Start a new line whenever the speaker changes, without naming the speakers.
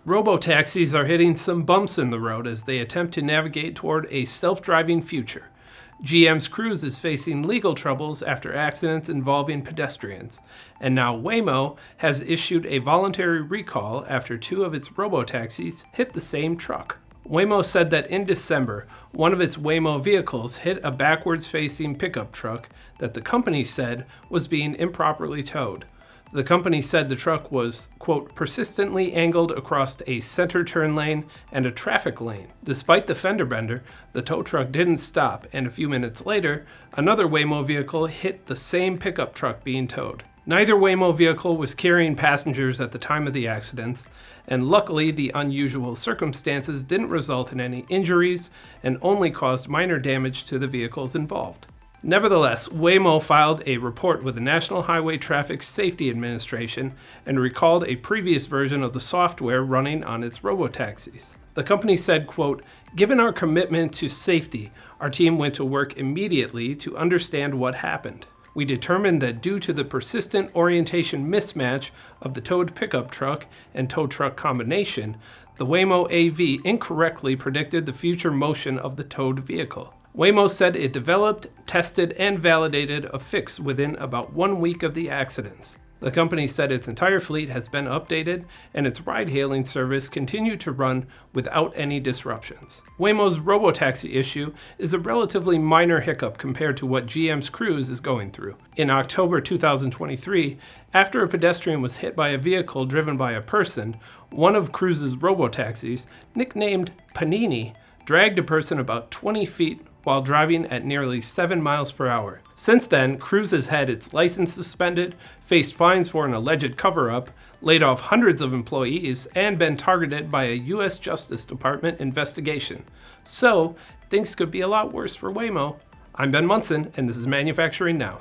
Robotaxis are hitting some bumps in the road as they attempt to navigate toward a self-driving future. GM's Cruise is facing legal troubles after accidents involving pedestrians, and now Waymo has issued a voluntary recall after two of its robotaxis hit the same truck. Waymo said that in December, one of its Waymo vehicles hit a backwards-facing pickup truck that the company said was being improperly towed. The company said the truck was, quote, persistently angled across a center turn lane and a traffic lane. Despite the fender bender, the tow truck didn't stop, and a few minutes later, another Waymo vehicle hit the same pickup truck being towed. Neither Waymo vehicle was carrying passengers at the time of the accidents, and luckily the unusual circumstances didn't result in any injuries and only caused minor damage to the vehicles involved. Nevertheless, Waymo filed a report with the National Highway Traffic Safety Administration and recalled a previous version of the software running on its robotaxis. The company said, quote, "Given our commitment to safety, our team went to work immediately to understand what happened. We determined that due to the persistent orientation mismatch of the towed pickup truck and tow truck combination, the Waymo AV incorrectly predicted the future motion of the towed vehicle." Waymo said it developed, tested, and validated a fix within about 1 week of the accidents. The company said its entire fleet has been updated and its ride-hailing service continued to run without any disruptions. Waymo's robotaxi issue is a relatively minor hiccup compared to what GM's Cruise is going through. In October 2023, after a pedestrian was hit by a vehicle driven by a person, one of Cruise's robotaxis, nicknamed Panini, dragged a person about 20 feet while driving at nearly 7 miles per hour. Since then, Cruise has had its license suspended, faced fines for an alleged cover-up, laid off hundreds of employees, and been targeted by a U.S. Justice Department investigation. So, things could be a lot worse for Waymo. I'm Ben Munson, and this is Manufacturing Now.